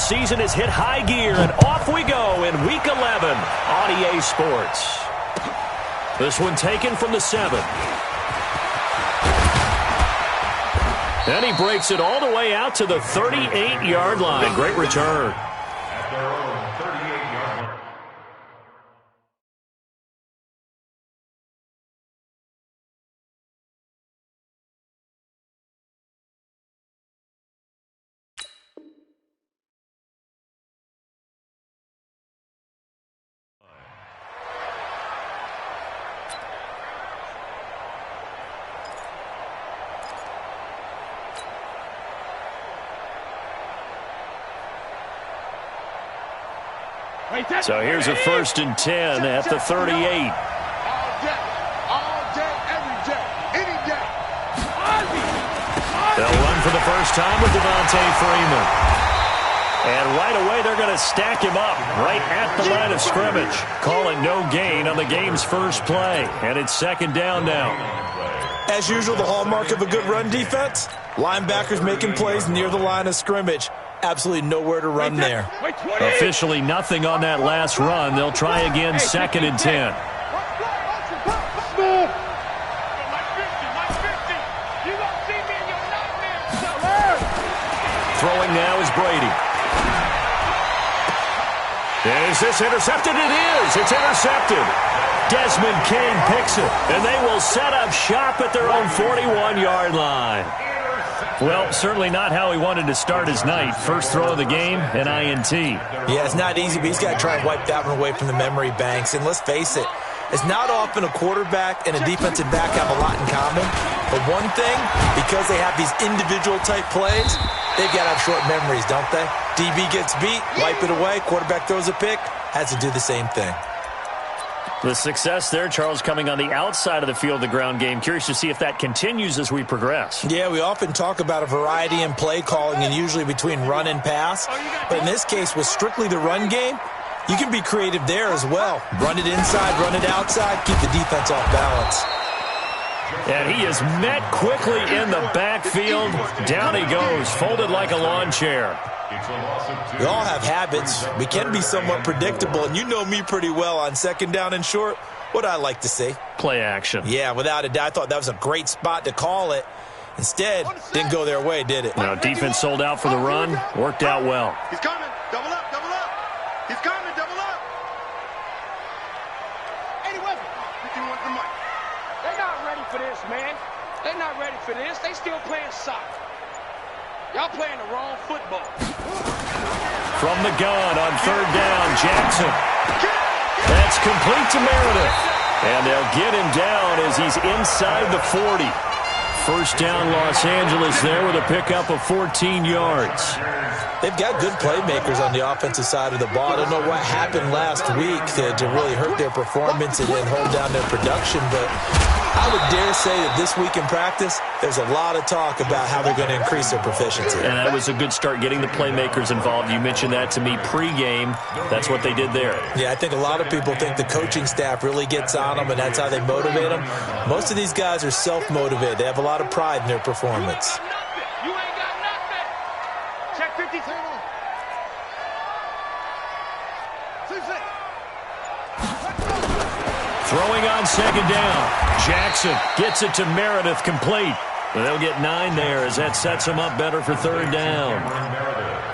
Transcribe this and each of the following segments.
season has hit high gear, and off we go in Week 11 on EA Sports. This one taken from the 7. And he breaks it all the way out to the 38-yard line. Great return. So here's a 1st and 10 at the 38. All day, every day, any day. They'll run for the first time with Devontae Freeman. And right away, they're going to stack him up right at the line of scrimmage. Call it no gain on the game's first play. And it's 2nd down now. As usual, the hallmark of a good run defense, linebackers making plays near the line of scrimmage. Absolutely nowhere to run there. Officially nothing on that last run. They'll try again, 2nd and 10. Throwing now is Brady. Is this intercepted? It is. It's intercepted. Desmond King picks it, and they will set up shop at their own 41-yard line. Well, certainly not how he wanted to start his night. First throw of the game, an INT. Yeah, it's not easy, but he's got to try and wipe that one away from the memory banks. And let's face it, it's not often a quarterback and a defensive back have a lot in common. But one thing, because they have these individual type plays, they've got to have short memories, don't they? DB gets beat, wipe it away, quarterback throws a pick, has to do the same thing. The success there, Charles, coming on the outside of the field, the ground game. Curious to see if that continues as we progress. Yeah, we often talk about a variety in play calling and usually between run and pass. But in this case, with strictly the run game, you can be creative there as well. Run it inside, run it outside, keep the defense off balance. And he is met quickly in the backfield. Down he goes, folded like a lawn chair. We all have habits. We can be somewhat predictable, and you know me pretty well on 2nd down and short. What I like to see? Play action. Yeah, without a doubt. I thought that was a great spot to call it. Instead, didn't go their way, did it? Now, defense sold out for the run. Worked out well. He's coming. Double up, double up. He's coming, double up. Any weapon. 51 for Mike. They're not ready for this, man. They're not ready for this. They still playing soccer. Y'all playing the wrong football. From the gun on 3rd down, Jackson. That's complete to Meredith. And they'll get him down as he's inside the 40. First down, Los Angeles there with a pickup of 14 yards. They've got good playmakers on the offensive side of the ball. I don't know what happened last week to really hurt their performance and then hold down their production, but I would dare say that this week in practice, there's a lot of talk about how they're going to increase their proficiency. And that was a good start getting the playmakers involved. You mentioned that to me pregame. That's what they did there. Yeah, I think a lot of people think the coaching staff really gets on them, and that's how they motivate them. Most of these guys are self-motivated. They have a lot of pride in their performance. You ain't got nothing. Check 53. Throwing on 2nd down. Jackson gets it to Meredith, complete. They'll get 9 there as that sets them up better for 3rd down.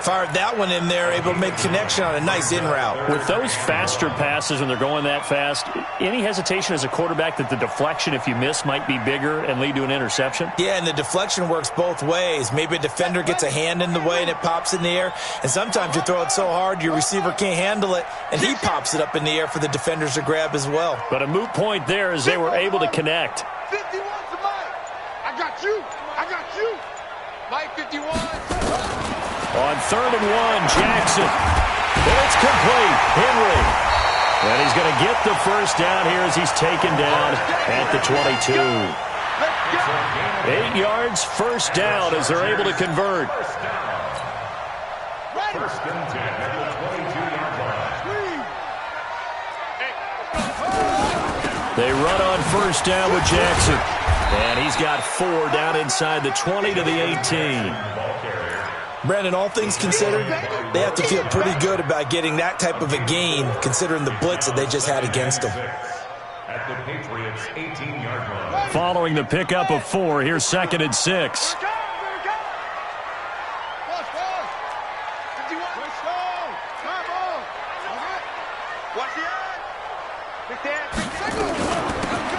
Fired that one in there, able to make connection on a nice in route. With those faster passes when they're going that fast, any hesitation as a quarterback that the deflection, if you miss, might be bigger and lead to an interception? Yeah, and the deflection works both ways. Maybe a defender gets a hand in the way and it pops in the air, and sometimes you throw it so hard your receiver can't handle it, and he pops it up in the air for the defenders to grab as well. But a moot point there as they were able to connect. 51 to Mike. I got you. I got you. Mike 51. On 3rd and 1, Jackson. It's complete. Henry. And he's going to get the first down here as he's taken down at the 22. 8 yards, first down as they're able to convert. First and 10 at the 22-yard line. They run on first down with Jackson. And he's got 4 down inside the 20 to the 18. Brandon, all things considered, they have to feel pretty good about getting that type of a gain, considering the blitz that they just had against them. At the Patriots' 18-yard line. Following the pickup of 4, here's 2nd and 6.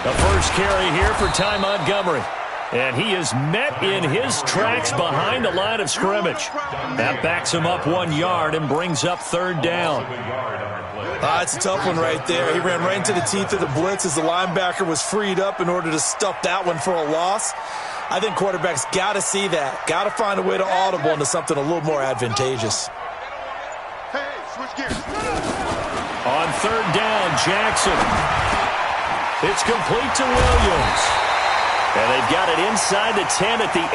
The first carry here for Ty Montgomery. And he is met in his tracks behind the line of scrimmage. That backs him up 1 yard and brings up 3rd down. It's a tough one right there. He ran right into the teeth of the blitz as the linebacker was freed up in order to stuff that one for a loss. I think quarterbacks got to see that. Got to find a way to audible into something a little more advantageous. Hey, switch gears. On 3rd down, Jackson. It's complete to Williams. And they've got it inside the 10 at the 8.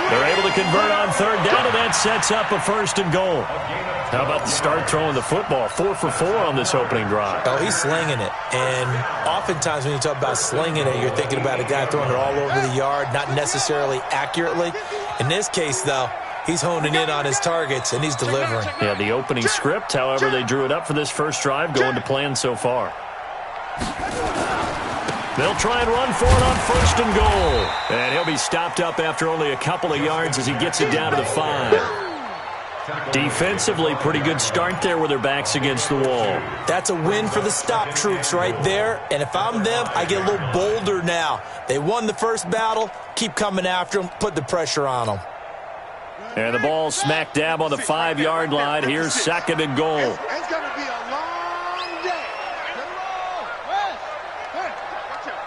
They're able to convert on 3rd down, and that sets up a 1st and goal. How about the start throwing the football? 4 for 4 on this opening drive. Oh, he's slinging it. And oftentimes when you talk about slinging it, you're thinking about a guy throwing it all over the yard, not necessarily accurately. In this case, though, he's honing in on his targets, and he's delivering. Yeah, the opening script, however, they drew it up for this first drive, going to plan so far. They'll try and run for it on 1st and goal. And he'll be stopped up after only a couple of yards as he gets it down to the 5. Defensively, pretty good start there with their backs against the wall. That's a win for the stop troops right there. And if I'm them, I get a little bolder now. They won the first battle. Keep coming after them. Put the pressure on them. And the ball smack dab on the 5-yard line. Here's 2nd and goal. It's going to be a long day.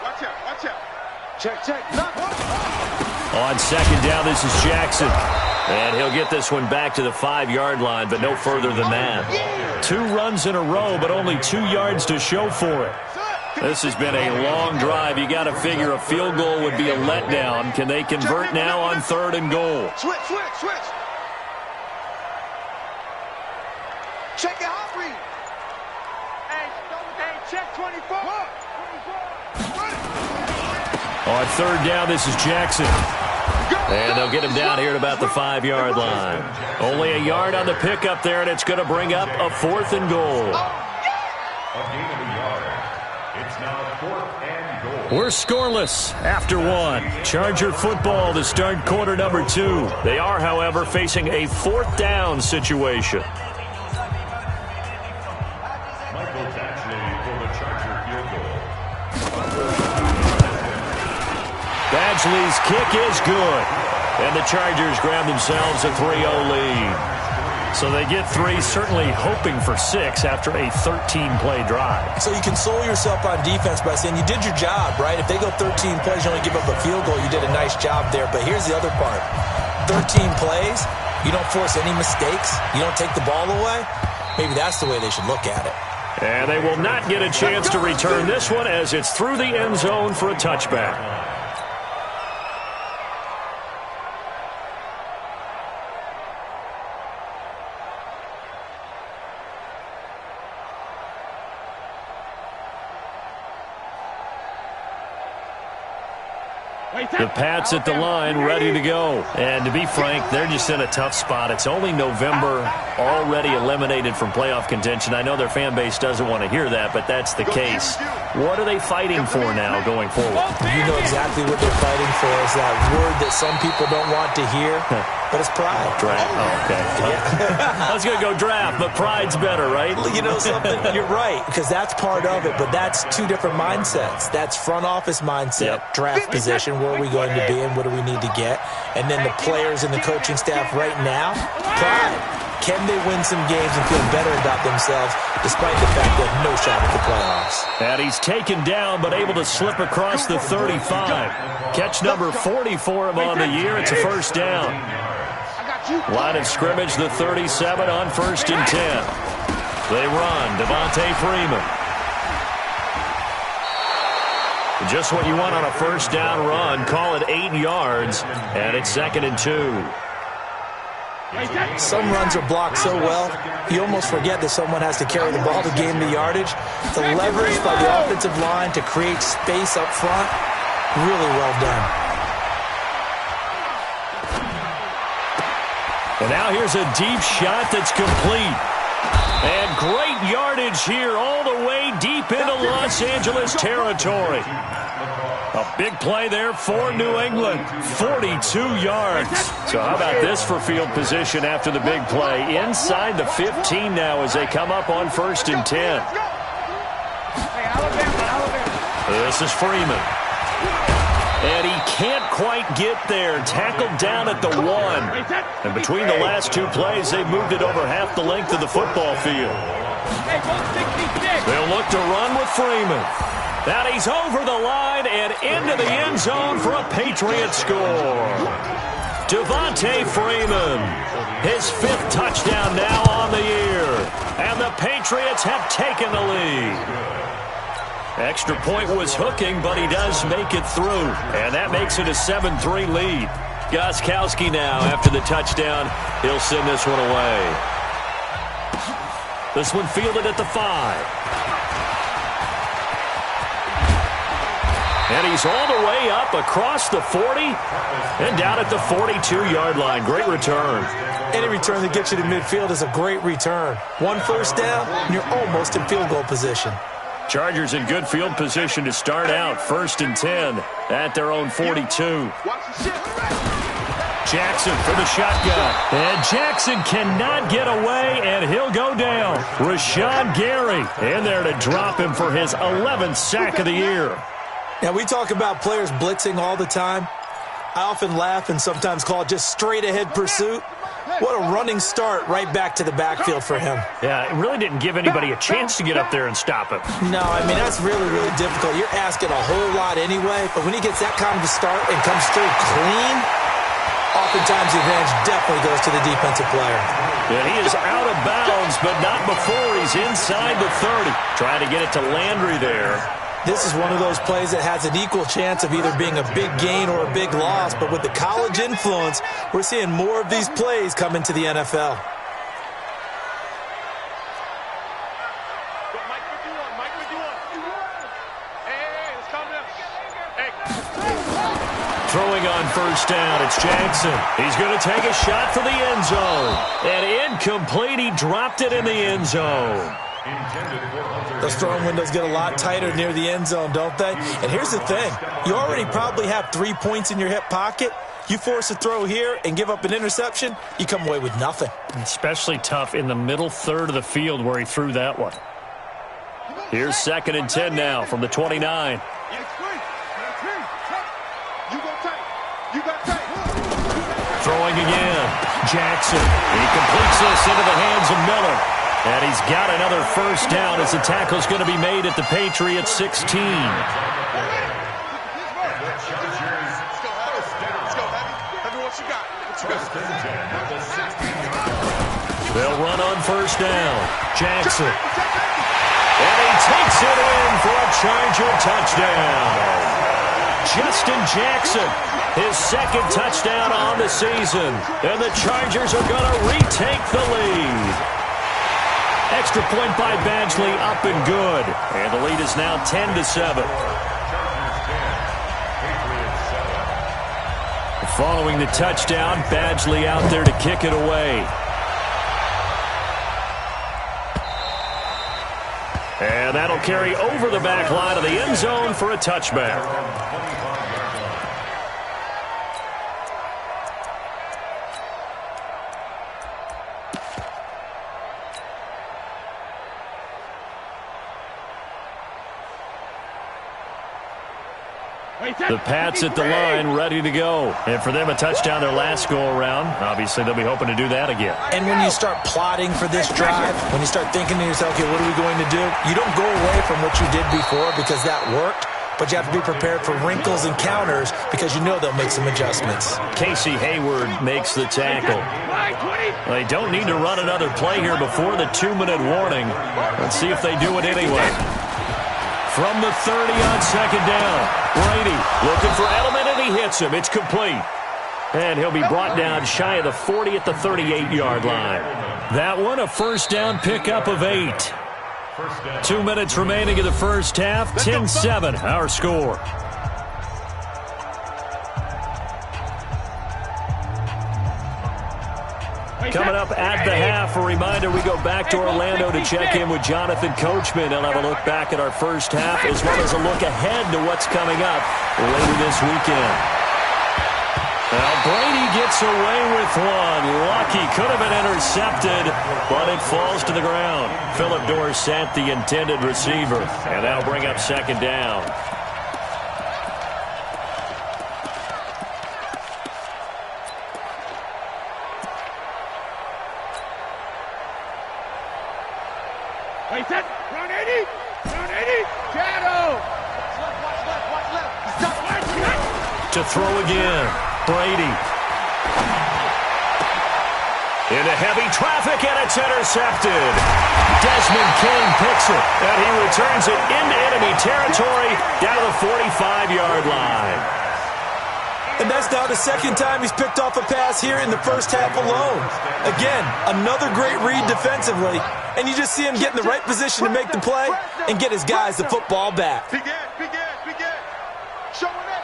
Watch out. Check. On 2nd down, this is Jackson. And he'll get this one back to the 5-yard line, but no further than that. 2 runs in a row, but only 2 yards to show for it. This has been a long drive. You got to figure a field goal would be a letdown. Can they convert now on 3rd and goal? Switch. Check it out, read. Hey, check 24. On 3rd down, this is Jackson. And they'll get him down here at about the 5-yard line. Only a yard on the pickup there, and it's going to bring up a 4th and goal. A gain of a yard. It's now 4th and goal. We're scoreless after 1. Charger football to start quarter number 2. They are, however, facing a 4th down situation. Michael Batchley for the Charger field goal. Badgley's kick is good. And the Chargers grab themselves a 3-0 lead. So they get 3, certainly hoping for 6 after a 13-play drive. So you console yourself on defense by saying you did your job, right? If they go 13 plays, you only give up a field goal, you did a nice job there. But here's the other part. 13 plays, you don't force any mistakes, you don't take the ball away. Maybe that's the way they should look at it. And they will not get a chance to return this one as it's through the end zone for a touchback. The Pats at the line, ready to go. And to be frank, they're just in a tough spot. It's only November, already eliminated from playoff contention. I know their fan base doesn't want to hear that, but that's the case. What are they fighting for now going forward? You know exactly what they're fighting for. Is that word that some people don't want to hear, but it's pride. Draft. Oh, okay. I was going to go draft, but pride's better, right? You know something? You're right, because that's part of it, but that's 2 different mindsets. That's front office mindset, draft position, where are we going to be and what do we need to get? And then the players and the coaching staff right now, pride. Can they win some games and feel better about themselves despite the fact they have no shot at the playoffs? And he's taken down but able to slip across the 35. Catch number 40 for him on the year. It's a 1st down. Line of scrimmage, the 37 on 1st and 10. They run. Devontae Freeman. Just what you want on a 1st down run. Call it 8 yards, and it's 2nd and 2. Some runs are blocked so well, you almost forget that someone has to carry the ball to gain the yardage. The leverage by the offensive line to create space up front, really well done. And now here's a deep shot that's complete. And great yardage here all the way deep into Los Angeles territory. A big play there for New England. 42 yards. So how about this for field position after the big play? Inside the 15 now as they come up on 1st and 10. This is Freeman. And he can't quite get there. Tackled down at the 1. And between the last 2 plays, they've moved it over half the length of the football field. They'll look to run with Freeman. Now he's over the line and into the end zone for a Patriot score. Devontae Freeman, his 5th touchdown now on the year. And the Patriots have taken the lead. Extra point was hooking, but he does make it through. And that makes it a 7-3 lead. Gostkowski now, after the touchdown, he'll send this one away. This one fielded at the 5. And he's all the way up across the 40 and down at the 42-yard line. Great return. Any return that gets you to midfield is a great return. 1 first down, and you're almost in field goal position. Chargers in good field position to start out. 1st and 10 at their own 42. Jackson for the shotgun. And Jackson cannot get away, and he'll go down. Rashawn Gary in there to drop him for his 11th sack of the year. Now, we talk about players blitzing all the time. I often laugh and sometimes call it just straight-ahead pursuit. What a running start right back to the backfield for him. Yeah, it really didn't give anybody a chance to get up there and stop him. No, I mean, that's really, really difficult. You're asking a whole lot anyway, but when he gets that kind of a start and comes through clean, oftentimes the advantage definitely goes to the defensive player. And he is out of bounds, but not before he's inside the 30. Trying to get it to Landry there. This is one of those plays that has an equal chance of either being a big gain or a big loss. But with the college influence, we're seeing more of these plays come into the NFL. Throwing on 1st down, it's Jackson. He's going to take a shot for the end zone. And incomplete, he dropped it in the end zone. Those throwing windows get a lot tighter near the end zone, don't they? And here's the thing. You already probably have 3 points in your hip pocket. You force a throw here and give up an interception, you come away with nothing. Especially tough in the middle third of the field where he threw that one. Here's 2nd and 10 now from the 29. Throwing again. Jackson. He completes this into the hands of Miller. And he's got another 1st down as the tackle's going to be made at the Patriots 16. They'll run on 1st down. Jackson. And he takes it in for a Charger touchdown. Justin Jackson, his 2nd touchdown on the season. And the Chargers are going to retake the lead. Extra point by Badgley, up and good. And the lead is now 10-7. Following the touchdown, Badgley out there to kick it away. And that'll carry over the back line of the end zone for a touchback. The Pats at the line, ready to go. And for them, a touchdown their last go-around. Obviously, they'll be hoping to do that again. And when you start plotting for this drive, when you start thinking to yourself, okay, what are we going to do? You don't go away from what you did before because that worked, but you have to be prepared for wrinkles and counters because you know they'll make some adjustments. Casey Hayward makes the tackle. They don't need to run another play here before the 2-minute warning. Let's see if they do it anyway. From the 30 on 2nd down, Brady looking for Edelman, and he hits him. It's complete. And he'll be brought down shy of the 40 at the 38-yard line. That one, a 1st down pickup of 8. 2 minutes remaining in the 1st half, 10-7, our score. Coming up at the half, a reminder, we go back to Orlando to check in with Jonathan Coachman. He'll have a look back at our first half as well as a look ahead to what's coming up later this weekend. Now Brady gets away with one. Lucky, could have been intercepted, but it falls to the ground. Philip Dorsett, the intended receiver, and that'll bring up second down. Run 80! Run 80! Shadow! Watch left. To throw again, Brady. Into heavy traffic, and it's intercepted. Desmond King picks it, and he returns it into enemy territory down to the 45-yard line. And that's now the second time he's picked off a pass here in the first half alone. Again, another great read defensively, and you just see him get in the right position to make the play and get his guys the football back. Begin. Showing up.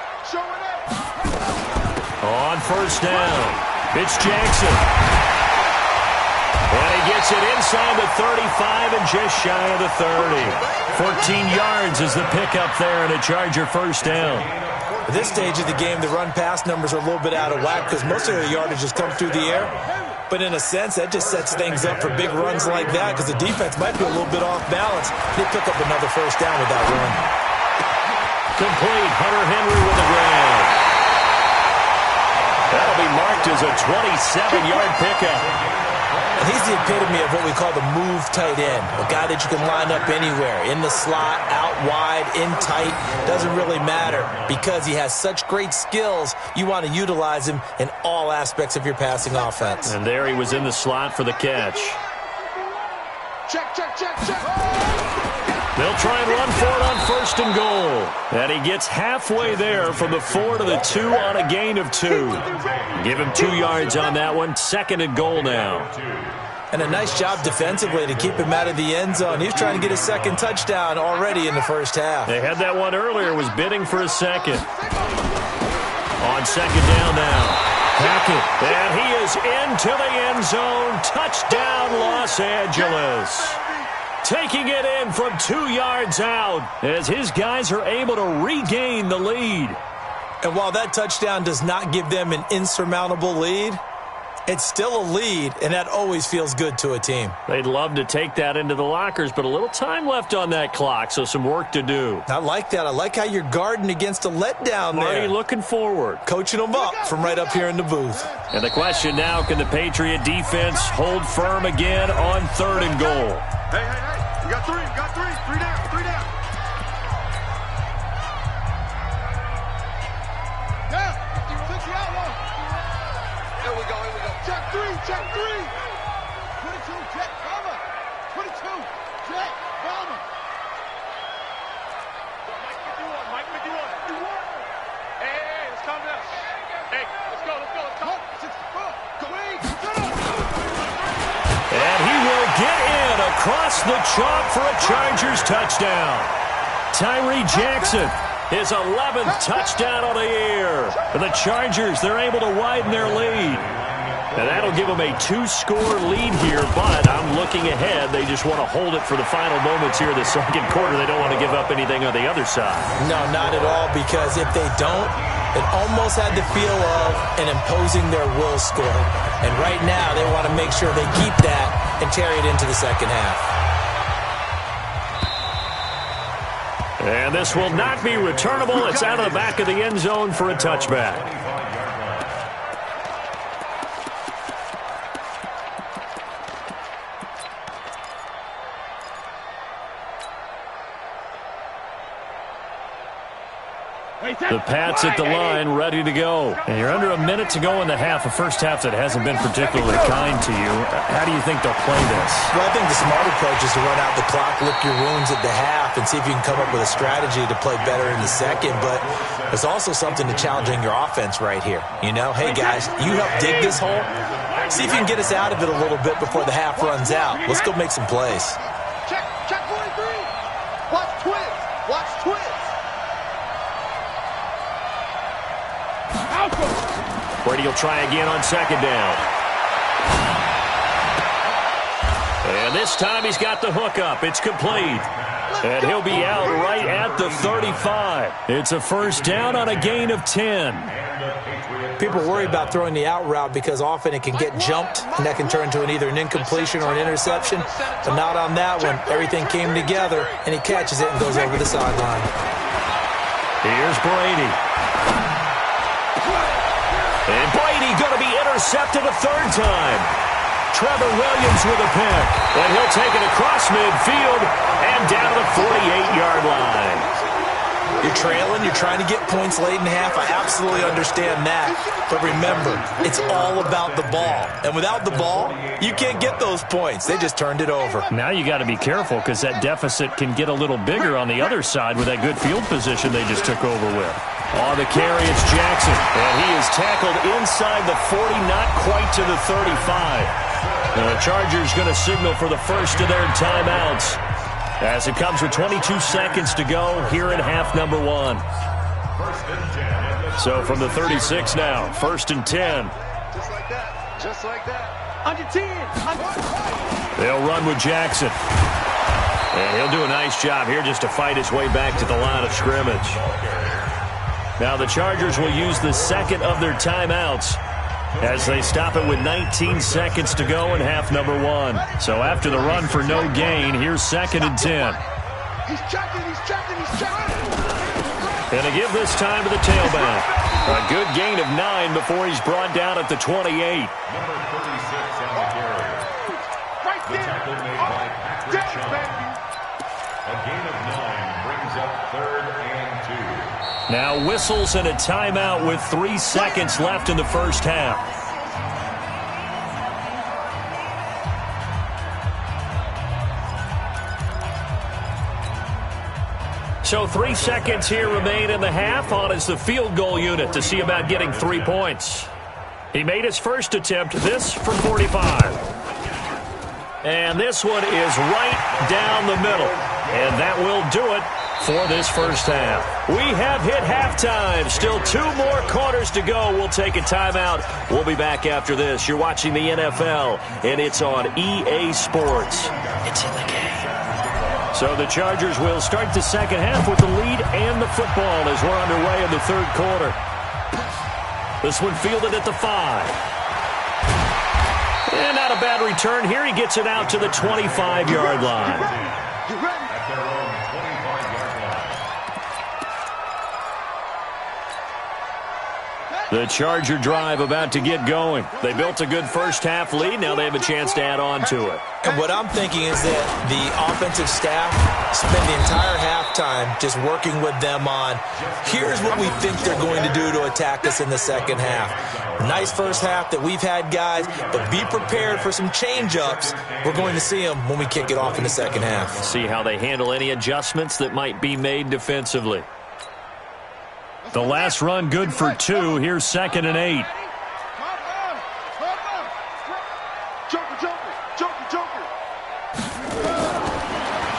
On first down, it's Jackson. And he gets it inside the 35 and just shy of the 30. 14 yards is the pickup there and a Charger first down. At this stage of the game, the run-pass numbers are a little bit out of whack because most of their yardage has come through the air. But in a sense, that just sets things up for big runs like that because the defense might be a little bit off balance. They pick up another first down with that run. Complete. Hunter Henry with the grab. That'll be marked as a 27-yard pickup. And he's the epitome of what we call the move tight end. A guy that you can line up anywhere, in the slot, out wide, in tight. Doesn't really matter because he has such great skills. You want to utilize him in all aspects of your passing offense. And there he was in the slot for the catch. Check. They'll try and run for it on first and goal. And he gets halfway there from the 4 to the 2 on a gain of 2. Give him 2 yards on that one. Second and goal now. And a nice job defensively to keep him out of the end zone. He was trying to get his second touchdown already in the first half. They had that one earlier, was bidding for a second. On second down now. Hackett, and he is into the end zone. Touchdown, Los Angeles. Taking it in from 2 yards out as his guys are able to regain the lead. And while that touchdown does not give them an insurmountable lead, it's still a lead, and that always feels good to a team. They'd love to take that into the lockers, but a little time left on that clock, so some work to do. I like that. I like how you're guarding against a letdown there. Marty looking forward. Coaching them up from right up here in the booth. And the question now, can the Patriot defense hold firm again on third and goal? Hey. You got three. Three down. Down. 60 outlaw. Here we go. Check three. 22, check, Bomber. 22, check, Bomber. Mike 51. Hey, let's calm down. Hey, let's go. And he will get in across the chalk for a Chargers touchdown. Tyree Jackson, his 11th touchdown of the year. For the Chargers, they're able to widen their lead. And that'll give them a 2-score lead here, but I'm looking ahead. They just want to hold it for the final moments here in the second quarter. They don't want to give up anything on the other side. No, not at all, because if they don't, it almost had the feel of an imposing their will score. And right now, they want to make sure they keep that and carry it into the second half. And this will not be returnable. It's out of the back of the end zone for a touchback. The Pats at the line, ready to go. And you're under a minute to go in the half, a first half that hasn't been particularly kind to you. How do you think they'll play this? Well, I think the smart approach is to run out the clock, lick your wounds at the half, and see if you can come up with a strategy to play better in the second. But there's also something to challenging your offense right here. You know, hey, guys, you help dig this hole. See if you can get us out of it a little bit before the half runs out. Let's go make some plays. Check 43. Watch twins. Brady will try again on second down. And this time he's got the hook up. It's complete. And he'll be out right at the 35. It's a first down on a gain of 10. People worry about throwing the out route because often it can get jumped, and that can turn into either an incompletion or an interception. But not on that one. Everything came together, and he catches it and goes over the sideline. Here's Brady. And Brady going to be intercepted a third time. Trevor Williams with a pick. And he'll take it across midfield and down to the 48-yard line. You're trailing, you're trying to get points late in half. I absolutely understand that. But remember, it's all about the ball. And without the ball, you can't get those points. They just turned it over. Now you got to be careful because that deficit can get a little bigger on the other side with that good field position they just took over with. On the carry, it's Jackson. And he is tackled inside the 40, not quite to the 35. The Chargers going to signal for the first of their timeouts as it comes with 22 seconds to go here in half number one. So from the 36 now, 1st and 10. Just like that. Just like that. Under 10. They'll run with Jackson. And he'll do a nice job here just to fight his way back to the line of scrimmage. Now the Chargers will use the second of their timeouts as they stop it with 19 seconds to go in half number one. So after the run for no gain, here's 2nd and 10. He's checking, he's checking, he's checking. And to give this time to the tailback. A good gain of 9 before he's brought down at the 28. Number 36 on the carry. Right The there. tackle made by Patrick Chung. A gain of 9 brings up 3rd and 2. Now whistles and a timeout with 3 seconds left in the first half. So 3 seconds here remain in the half. On is the field goal unit to see about getting 3 points. He made his first attempt, this from 45. And this one is right down the middle. And that will do it for this first half. We have hit halftime. Still 2 more quarters to go. We'll take a timeout. We'll be back after this. You're watching the NFL, and it's on EA Sports. It's in the game. So the Chargers will start the second half with the lead and the football as we're underway in the third quarter. This one fielded at the 5. And not a bad return here. He gets it out to the 25-yard line. You ready? At their own 25-yard line. The Charger drive about to get going. They built a good first half lead. Now they have a chance to add on to it. And what I'm thinking is that the offensive staff spend the entire halftime just working with them on, here's what we think they're going to do to attack us in the second half. Nice first half that we've had, guys, but be prepared for some change-ups. We're going to see them when we kick it off in the second half. See how they handle any adjustments that might be made defensively. The last run good for 2. Here's 2nd and 8. Joker, Joker, Joker, Joker.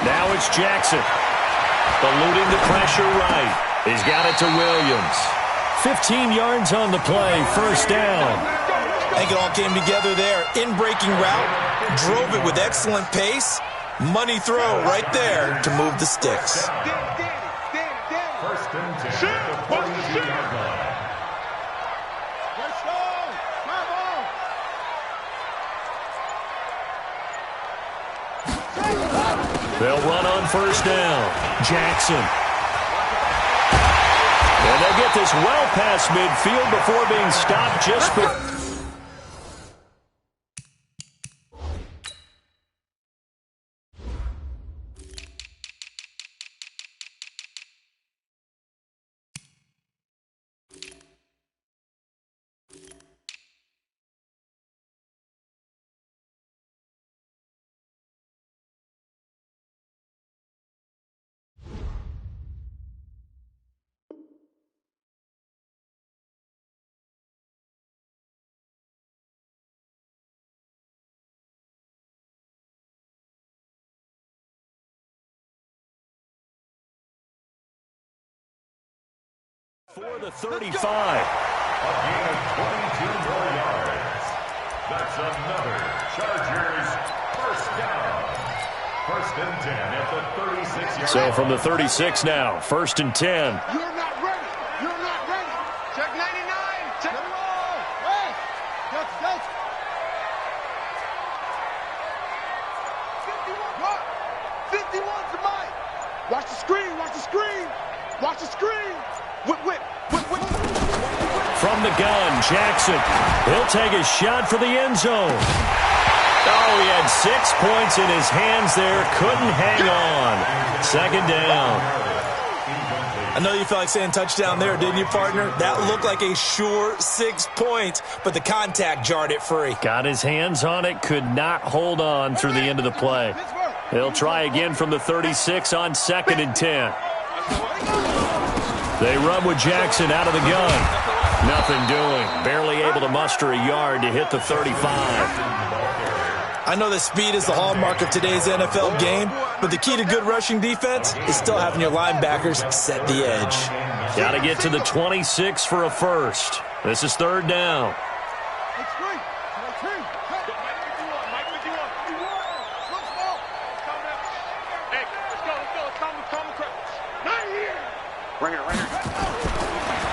Now it's Jackson. Eluding the pressure right. He's got it to Williams. 15 yards on the play. First down. I think it all came together there. In-breaking route. Drove it with excellent pace. Money throw right there to move the sticks. First and 10 at the 42-yard line. Let's go. Come on. They'll run on first down. Jackson. And they get this well past midfield before being stopped just before. For the 35. A gain of 22 more yards. That's another Chargers first down. First and 10 at the 36-yard So from the 36 now, 1st and 10. You're not ready. You're not ready. Check 99. Check them all. Hey. That's. 51's the mic. Watch the screen. Watch the screen. Watch the screen. Whip. From the gun, Jackson. He'll take a shot for the end zone. Oh, he had 6 points in his hands there. Couldn't hang on. 2nd down. I know you felt like saying touchdown there, didn't you, partner? That looked like a sure 6 points, but the contact jarred it free. Got his hands on it, could not hold on through the end of the play. He'll try again from the 36 on 2nd and 10. They run with Jackson out of the gun. Nothing doing. Barely able to muster a yard to hit the 35. I know that speed is the hallmark of today's NFL game, but the key to good rushing defense is still having your linebackers set the edge. Got to get to the 26 for a first. This is 3rd down.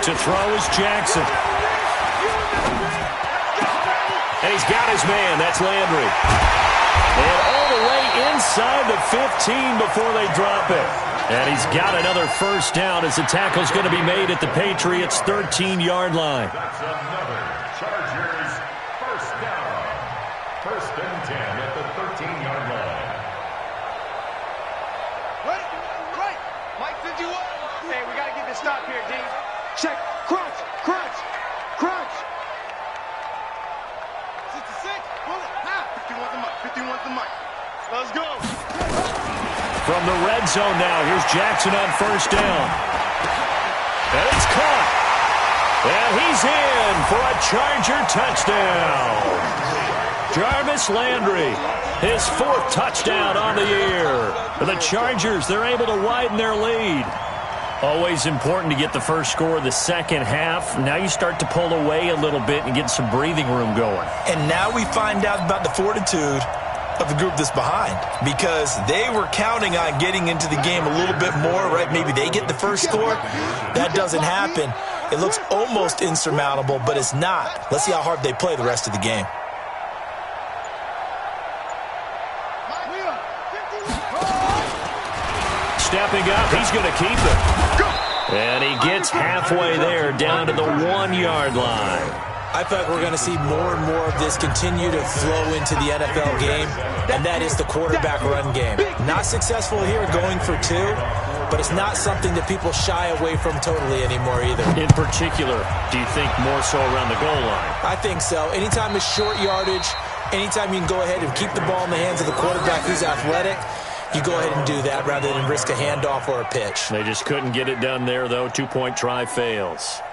To throw is Jackson. And he's got his man. That's Landry. And all the way inside the 15 before they drop it. And he's got another first down as the tackle's going to be made at the Patriots' 13-yard line. That's another Chargers first down. 1st and 10 at the 13-yard line. Right. Mike 51. Hey, we got to get this stop here, D. Check. Crunch. 66. Pull it. Now. 51's the mic. Let's go. From the red zone now, here's Jackson on 1st down. And it's caught. And he's in for a Charger touchdown. Jarvis Landry, his 4th touchdown on the year. For the Chargers, they're able to widen their lead. Always important to get the first score of the second half. Now you start to pull away a little bit and get some breathing room going. And now we find out about the fortitude of the group that's behind, because they were counting on getting into the game a little bit more, right? Maybe they get the first score. That doesn't happen. It looks almost insurmountable, but it's not. Let's see how hard they play the rest of the game. Stepping up, he's going to keep it. And he gets halfway there, down to the 1-yard line. I feel like we're going to see more and more of this continue to flow into the NFL game, and that is the quarterback run game. Not successful here going for 2, but it's not something that people shy away from totally anymore either. In particular, do you think more so around the goal line? I think so. Anytime it's short yardage, anytime you can go ahead and keep the ball in the hands of the quarterback who's athletic, you go ahead and do that rather than risk a handoff or a pitch. They just couldn't get it done there, though. 2-point try fails.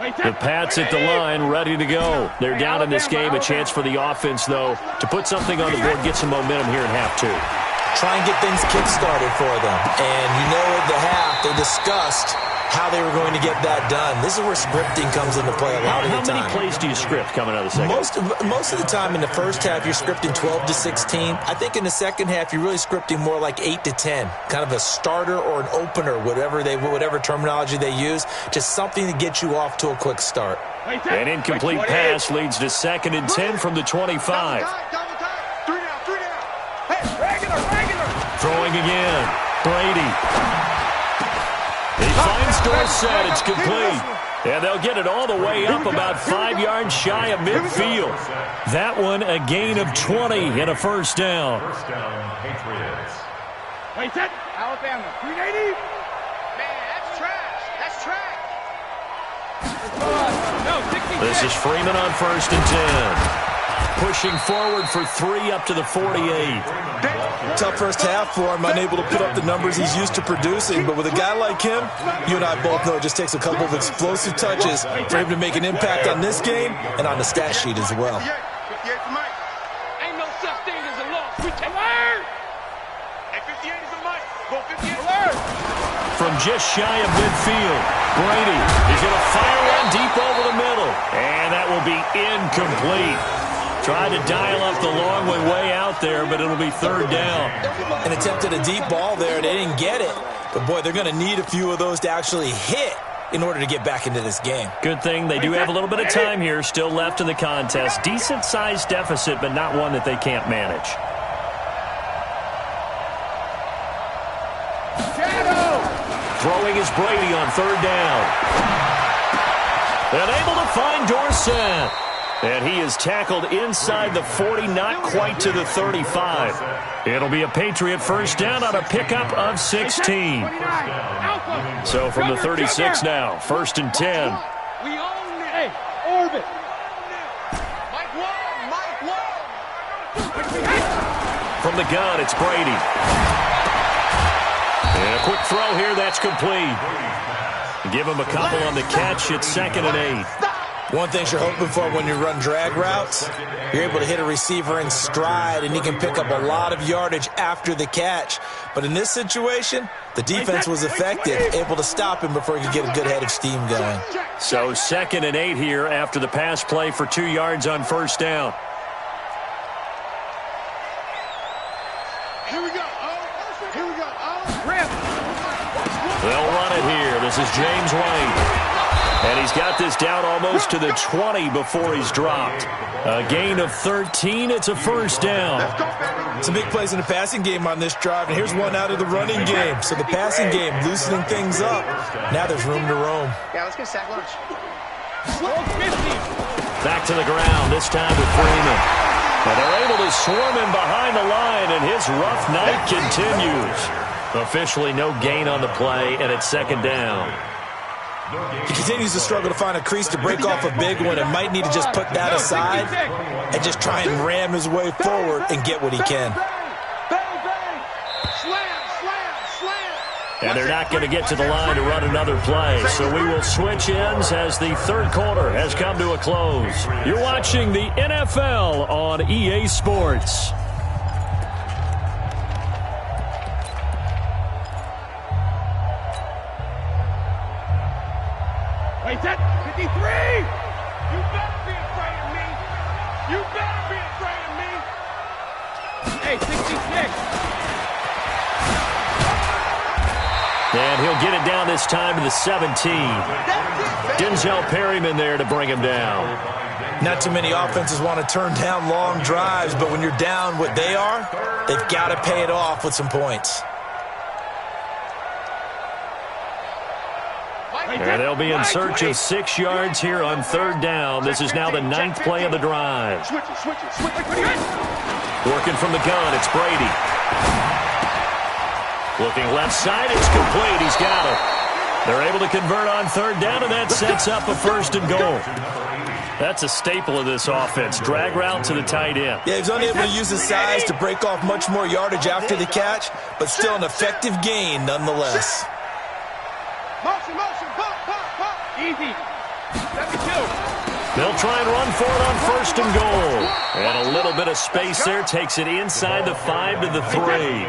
The Pats at the line, ready to go. They're down in this game. A chance for the offense, though, to put something on the board, get some momentum here in half 2. Try and get things kick-started for them. And you know at the half, they discussed how they were going to get that done. This is where scripting comes into play a lot of the time. How many plays do you script coming out of the second? Most of the time in the first half, you're scripting 12 to 16. I think in the second half, you're really scripting more like 8 to 10. Kind of a starter or an opener, whatever terminology they use. Just something to get you off to a quick start. An incomplete pass leads to 2nd and 10 from the 25. Throwing again. Brady. He finds Dorsett. It's complete. And they'll get it all the way up about 5 yards shy of midfield. That one a gain of 20 and a first down. First down, Patriots. Wait, that Alabama 380. Man, that's trash. That's trash. This is Freeman on 1st and 10. Pushing forward for 3 up to the 48. Tough first half for him, unable to put up the numbers he's used to producing. But with a guy like him, you and I both know it just takes a couple of explosive touches for him to make an impact on this game and on the stat sheet as well. Ain't no such thing as a loss. We can learn. Hey, 58 is a mic. Go 58. From just shy of midfield, Brady is going to fire one deep over the middle. And that will be incomplete. Tried to dial up the long way out there, but it'll be third down. And attempted a deep ball there. They didn't get it. But, boy, they're going to need a few of those to actually hit in order to get back into this game. Good thing they do have a little bit of time here still left in the contest. Decent-sized deficit, but not one that they can't manage. Throwing is Brady on third down. And able to find Dorsett. And he is tackled inside the 40, not quite to the 35. It'll be a Patriot first down on a pickup of 16. So from the 36 now, first and 10. We own it. Hey, orbit. Mike Wall. From the gun, it's Brady. And a quick throw here, that's complete. Give him a couple on the catch. It's second and 8. One thing you're hoping for when you run drag routes, you're able to hit a receiver in stride, and he can pick up a lot of yardage after the catch. But in this situation, the defense was effective, able to stop him before he could get a good head of steam going. So second and 8 here after the pass play for 2 yards on first down. Here we go. Here we go. They'll run it here. This is James White. And he's got this down almost to the 20 before he's dropped. A gain of 13. It's a first down. Some big plays in the passing game on this drive, and here's one out of the running game. So the passing game loosening things up. Now there's room to roam. Yeah, let's get sack lunch. Back to the ground, this time with Freeman. And they're able to swarm him behind the line, and his rough night continues. Officially no gain on the play, and it's second down. He continues to struggle to find a crease to break off a big one and might need to just put that aside and just try and ram his way forward and get what he can. And they're not going to get to the line to run another play. So we will switch ends as the third quarter has come to a close. You're watching the NFL on EA Sports. Wait, that 53! You better be afraid of me! You better be afraid of me! Hey, 66! And he'll get it down this time to the 17. Denzel Perryman there to bring him down. Not too many offenses want to turn down long drives, but when you're down what they are, they've got to pay it off with some points. And they'll be in search of 6 yards here on third down. This is now the 9th play of the drive. Working from the gun, it's Brady. Looking left side, it's complete. He's got it. They're able to convert on third down, and that sets up a first and goal. That's a staple of this offense. Drag route to the tight end. Yeah, he's unable to use his size to break off much more yardage after the catch, but still an effective gain nonetheless. Motion, pop. Easy. 72. They'll try and run for it on first and goal. And a little bit of space there takes it inside the 5 to the 3.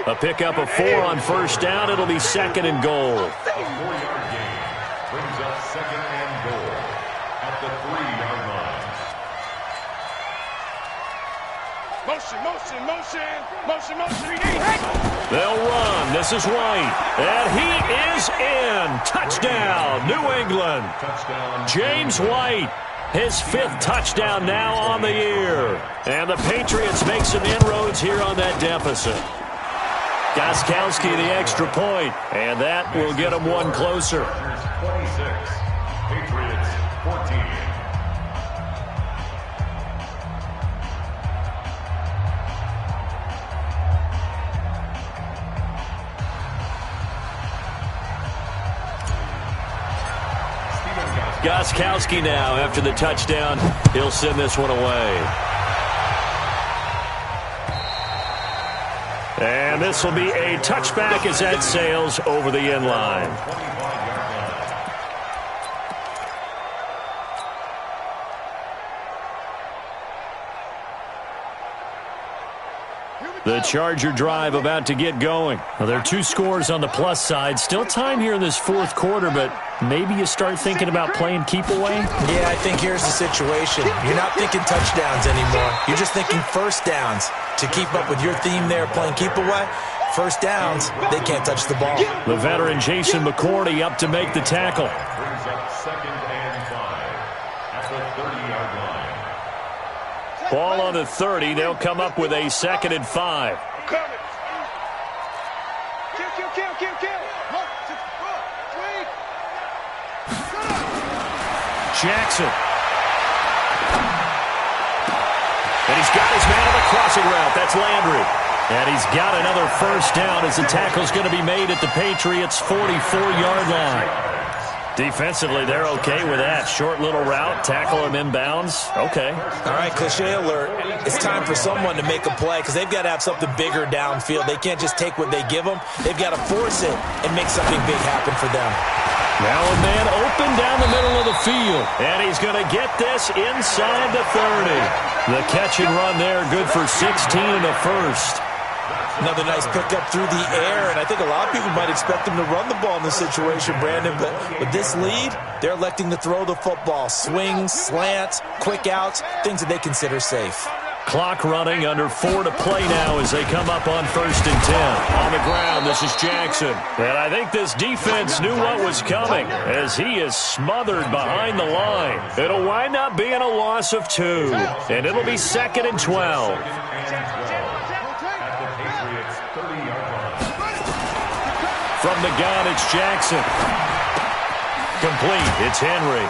A pickup of 4 on first down. It'll be second and goal. 4-yard gain brings up second and goal at the 3-yard line. Motion. They'll run. This is White. And he is in. Touchdown, New England. Touchdown. James White, his 5th touchdown now on the year. And the Patriots make some inroads here on that deficit. Gostkowski the extra point, and that will get them one closer. 26, Patriots 14. Gostkowski now after the touchdown. He'll send this one away. And this will be a touchback as that sails over the end line. Here we The Charger drive about to get going. Well, there are 2 scores on the plus side. Still time here in this fourth quarter, but maybe you start thinking about playing keep away? Yeah, I think here's the situation. You're not thinking touchdowns anymore. You're just thinking first downs. To keep up with your theme there, playing keep away, first downs, they can't touch the ball. The veteran Jason McCourty up to make the tackle. Brings up 2nd and 5 at the 30-yard line. Ball on the 30. They'll come up with a 2nd and 5. Coming. Kill. 1, 2, 3. Jackson. And he's got his man on the crossing route. That's Landry. And he's got another first down as the tackle's going to be made at the Patriots' 44-yard line. Defensively, they're okay with that. Short little route, tackle him inbounds. Okay. All right, cliche alert. It's time for someone to make a play because they've got to have something bigger downfield. They can't just take what they give them. They've got to force it and make something big happen for them. Now a man open down the middle of the field. And he's going to get this inside the 30. The catch and run there, good for 16 and a first. Another nice pickup through the air, and I think a lot of people might expect them to run the ball in this situation, Brandon, but with this lead, they're electing to throw the football. Swings, slants, quick outs, things that they consider safe. Clock running, under 4 to play now as they come up on 1st and 10. On the ground, this is Jackson. And I think this defense knew what was coming as he is smothered behind the line. It'll wind up being a loss of 2, and it'll be 2nd and 12. From the gun, it's Jackson. Complete. It's Henry.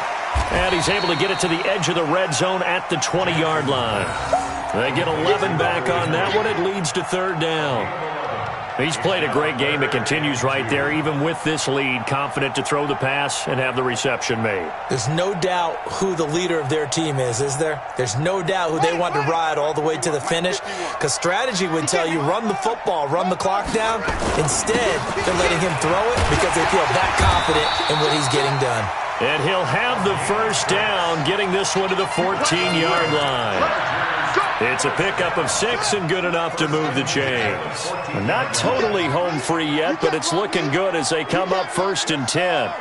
And he's able to get it to the edge of the red zone at the 20-yard line. They get 11 back on that one. It leads to 3rd down. He's played a great game. It continues right there, even with this lead, confident to throw the pass and have the reception made. There's no doubt who the leader of their team is there? There's no doubt who they want to ride all the way to the finish, because strategy would tell you run the football, run the clock down. Instead, they're letting him throw it because they feel that confident in what he's getting done. And he'll have the first down, getting this one to the 14-yard line. It's a pickup of 6 and good enough to move the chains. Not totally home free yet, but it's looking good as they come up 1st and 10.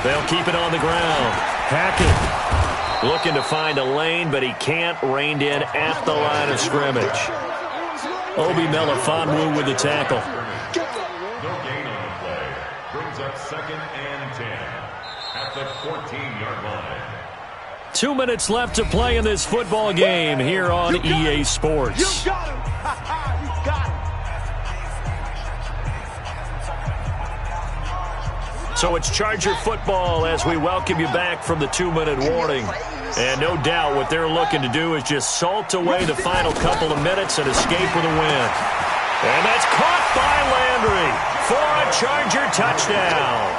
They'll keep it on the ground. Hackett looking to find a lane, but he can't. Reined in at the line of scrimmage. Obi Melifonwu with the tackle. No gain on the play. Brings up 2nd and 10 at the 14-yard line. 2 minutes left to play in this football game here on EA Sports. You got him. You got him. So it's Charger football as we welcome you back from the 2-minute warning. And no doubt what they're looking to do is just salt away the final couple of minutes and escape with a win. And that's caught by Landry for a Charger touchdown.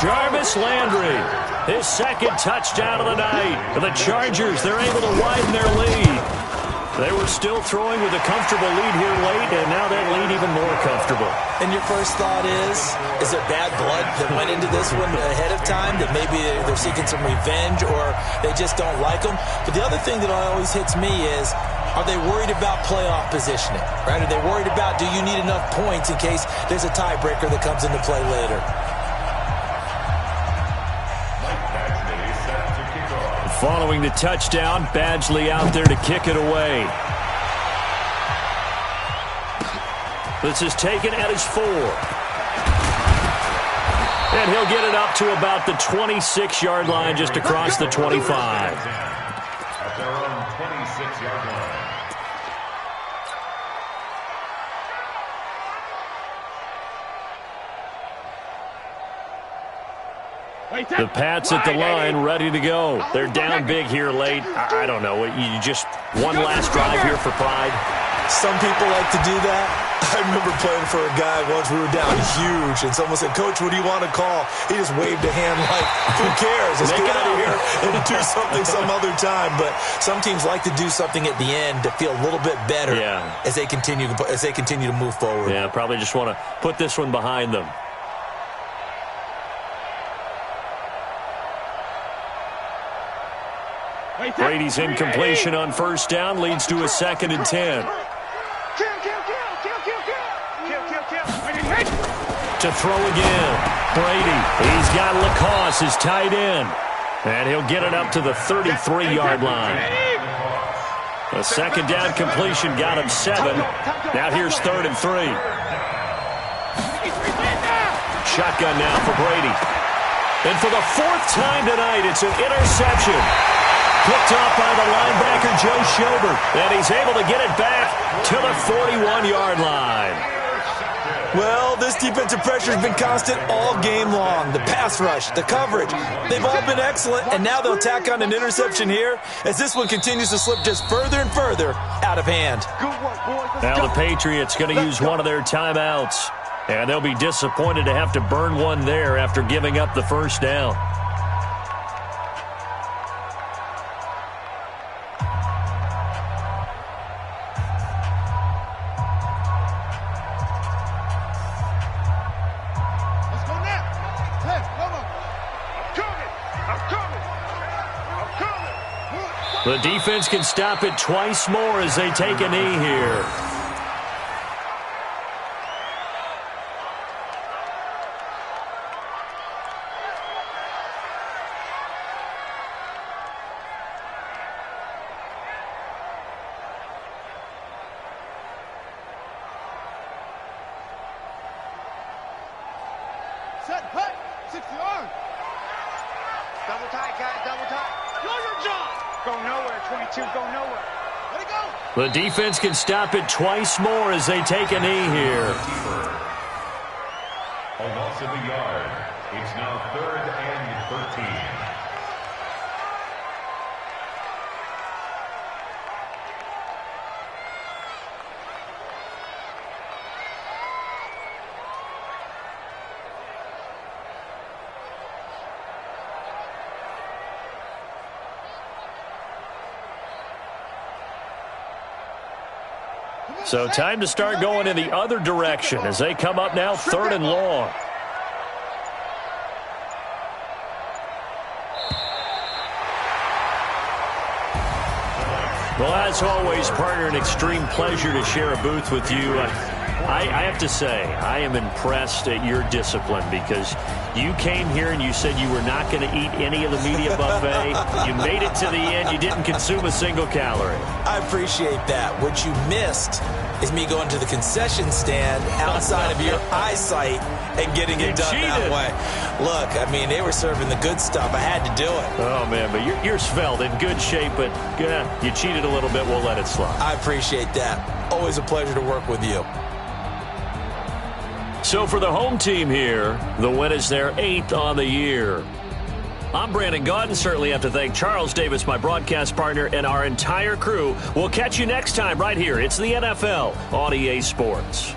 Jarvis Landry, his 2nd touchdown of the night. For the Chargers, they're able to widen their lead. They were still throwing with a comfortable lead here late, and now that lead even more comfortable. And your first thought is there bad blood that went into this one ahead of time, that maybe they're seeking some revenge or they just don't like them? But the other thing that always hits me is, are they worried about playoff positioning? Right? Are they worried about, do you need enough points in case there's a tiebreaker that comes into play later? Following the touchdown, Badgley out there to kick it away. This is taken at his 4. And he'll get it up to about the 26-yard line, just across the 25. At their own 26-yard line. The Pats at the line, ready to go. They're down big here late. I don't know. You just one last drive here for pride. Some people like to do that. I remember playing for a guy once. We were down huge, and someone said, "Coach, what do you want to call?" He just waved a hand like, "Who cares? Let's get out of here and do something some other time." But some teams like to do something at the end to feel a little bit better as they continue to move forward. Yeah, probably just want to put this one behind them. Brady's incompletion on first down leads to a 2nd and 10. To throw again. Brady. He's got Lacoste, his tight end. And he'll get it up to the 33-yard line. A 2nd down completion got him 7. Now here's 3rd and 3. Shotgun now for Brady. And for the 4th time tonight, it's an interception. Picked off by the linebacker, Joe Schobert. And he's able to get it back to the 41-yard line. Well, this defensive pressure has been constant all game long. The pass rush, the coverage, they've all been excellent, and now they'll tack on an interception here as this one continues to slip just further and further out of hand. Now the Patriots going to use one of their timeouts, and they'll be disappointed to have to burn one there after giving up the first down. The defense can stop it twice more as they take a knee here. Set, hut, 60 yards. Double tight, guys, double tight. Do your job. Go nowhere, 22, go nowhere. Let it go. The defense can stop it twice more as they take a knee here. A loss of a yard. It's now 3rd and 13. So time to start going in the other direction as they come up now 3rd and long. Well, as always, partner, an extreme pleasure to share a booth with you. I have to say, I am impressed at your discipline because you came here and you said you were not going to eat any of the media buffet. You made it to the end. You didn't consume a single calorie. I appreciate that. What you missed is me going to the concession stand outside of your eyesight and getting it done that way. Look, I mean, they were serving the good stuff. I had to do it. Oh, man, but you're svelte, in good shape, but you cheated a little bit. We'll let it slide. I appreciate that. Always a pleasure to work with you. So for the home team here, the win is their 8th on the year. I'm Brandon Gaudin. Certainly have to thank Charles Davis, my broadcast partner, and our entire crew. We'll catch you next time right here. It's the NFL on EA Sports.